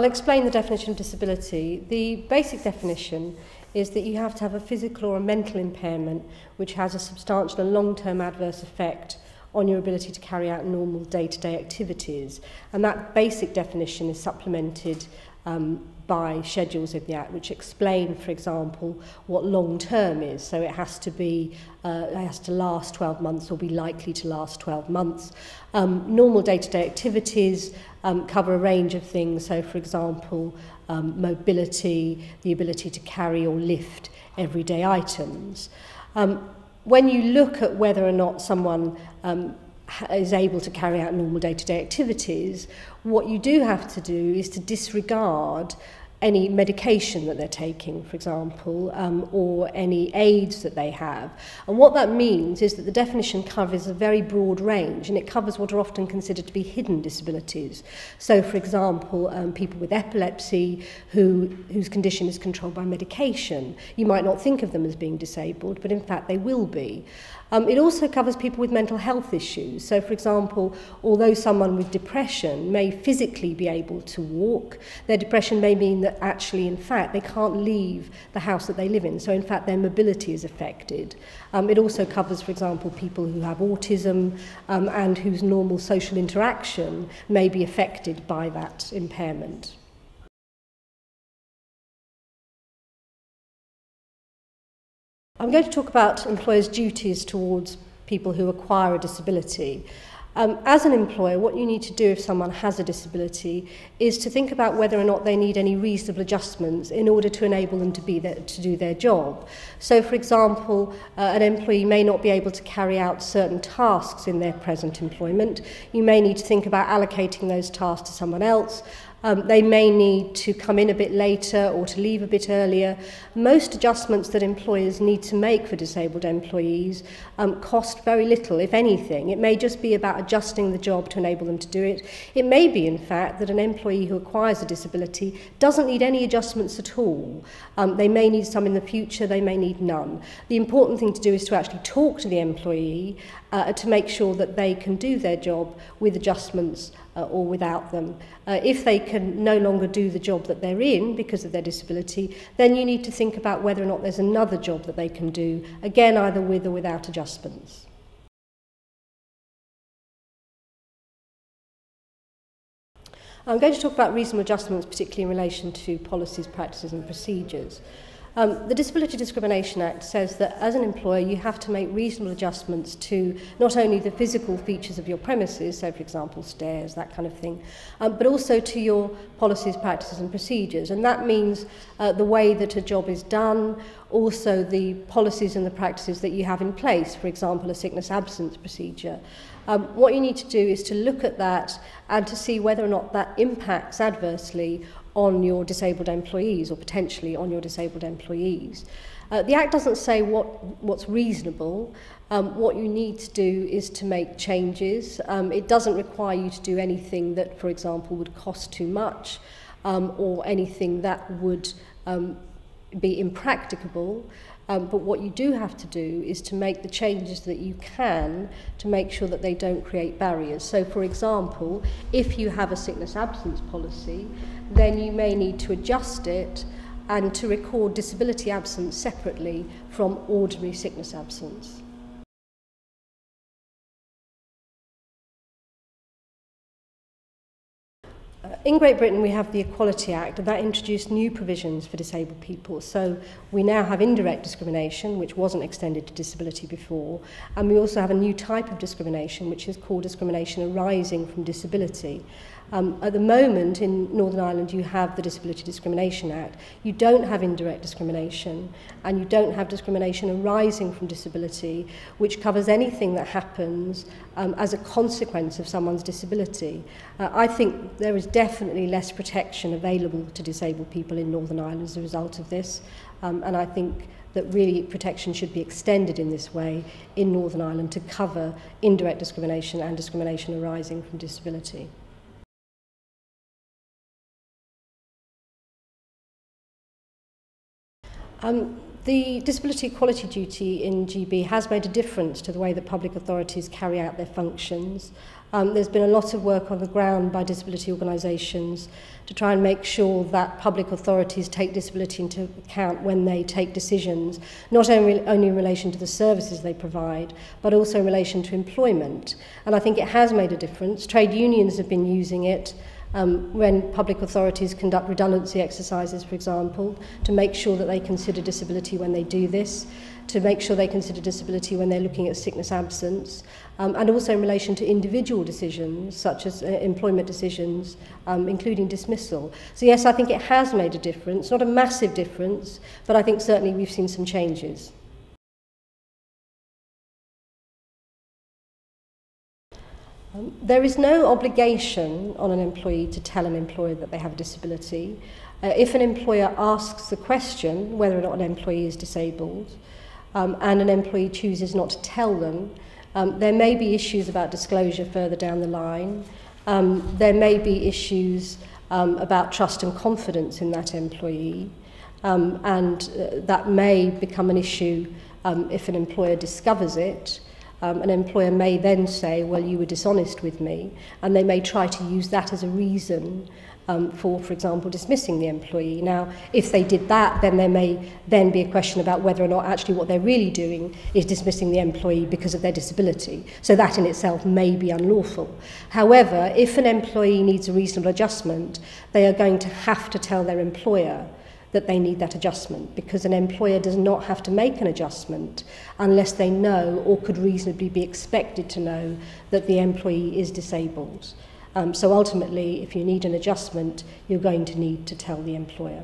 I'll explain the definition of disability. The basic definition is that you have to have a physical or a mental impairment which has a substantial and long-term adverse effect on your ability to carry out normal day-to-day activities. And that basic definition is supplemented by schedules in the Act which explain, for example, what long-term is. So it has to last 12 months or be likely to last 12 months. Normal day-to-day activities cover a range of things. So, for example, mobility, the ability to carry or lift everyday items. When you look at whether or not someone is able to carry out normal day-to-day activities, what you do have to do is to disregard any medication that they're taking, for example, or any aids that they have. And what that means is that the definition covers a very broad range, and it covers what are often considered to be hidden disabilities. So, for example, people with epilepsy whose condition is controlled by medication. You might not think of them as being disabled, but in fact they will be. It also covers people with mental health issues. So, for example, although someone with depression may physically be able to walk, their depression may mean that actually, in fact, they can't leave the house that they live in. So, in fact, their mobility is affected. It also covers, for example, people who have autism and whose normal social interaction may be affected by that impairment. I'm going to talk about employers' duties towards people who acquire a disability. As an employer, what you need to do if someone has a disability is to think about whether or not they need any reasonable adjustments in order to enable them to do their job. So, for example, an employee may not be able to carry out certain tasks in their present employment. You may need to think about allocating those tasks to someone else. They may need to come in a bit later or to leave a bit earlier. Most adjustments that employers need to make for disabled employees cost very little, if anything. It may just be about adjusting the job to enable them to do it. It may be, in fact, that an employee who acquires a disability doesn't need any adjustments at all. They may need some in the future, they may need none. The important thing to do is to actually talk to the employee to make sure that they can do their job with adjustments or without them. If they can no longer do the job that they're in because of their disability, then you need to think about whether or not there's another job that they can do, again, either with or without adjustments. I'm going to talk about reasonable adjustments, particularly in relation to policies, practices and procedures. The Disability Discrimination Act says that as an employer you have to make reasonable adjustments to not only the physical features of your premises, so for example stairs, that kind of thing, but also to your policies, practices and procedures. And that means the way that a job is done, also the policies and the practices that you have in place, for example a sickness absence procedure. What you need to do is to look at that and to see whether or not that impacts adversely on your disabled employees or potentially on your disabled employees. The Act doesn't say what's reasonable. What you need to do is to make changes. It doesn't require you to do anything that, for example, would cost too much or anything that would be impracticable. But what you do have to do is to make the changes that you can to make sure that they don't create barriers. So, for example, if you have a sickness absence policy, then you may need to adjust it and to record disability absence separately from ordinary sickness absence. In Great Britain we have the Equality Act, and that introduced new provisions for disabled people. So we now have indirect discrimination, which wasn't extended to disability before, and we also have a new type of discrimination, which is called discrimination arising from disability. At the moment in Northern Ireland you have the Disability Discrimination Act. You don't have indirect discrimination, and you don't have discrimination arising from disability, which covers anything that happens as a consequence of someone's disability. I think there is definitely less protection available to disabled people in Northern Ireland as a result of this, and I think that really protection should be extended in this way in Northern Ireland to cover indirect discrimination and discrimination arising from disability. The disability equality duty in GB has made a difference to the way that public authorities carry out their functions. There's been a lot of work on the ground by disability organisations to try and make sure that public authorities take disability into account when they take decisions, not only in relation to the services they provide, but also in relation to employment. And I think it has made a difference. Trade unions have been using it when public authorities conduct redundancy exercises, for example, to make sure that they consider disability when they do this, to make sure they consider disability when they're looking at sickness absence, and also in relation to individual decisions, such as employment decisions, including dismissal. So yes, I think it has made a difference, not a massive difference, but I think certainly we've seen some changes. There is no obligation on an employee to tell an employer that they have a disability. If an employer asks the question whether or not an employee is disabled, and an employee chooses not to tell them, there may be issues about disclosure further down the line. There may be issues about trust and confidence in that employee, and that may become an issue if an employer discovers it. An employer may then say, well, you were dishonest with me, and they may try to use that as a reason for example, dismissing the employee. Now, if they did that, then there may then be a question about whether or not actually what they're really doing is dismissing the employee because of their disability. So that in itself may be unlawful. However, if an employee needs a reasonable adjustment, they are going to have to tell their employer that they need that adjustment, because an employer does not have to make an adjustment unless they know or could reasonably be expected to know that the employee is disabled. So ultimately, if you need an adjustment, you're going to need to tell the employer.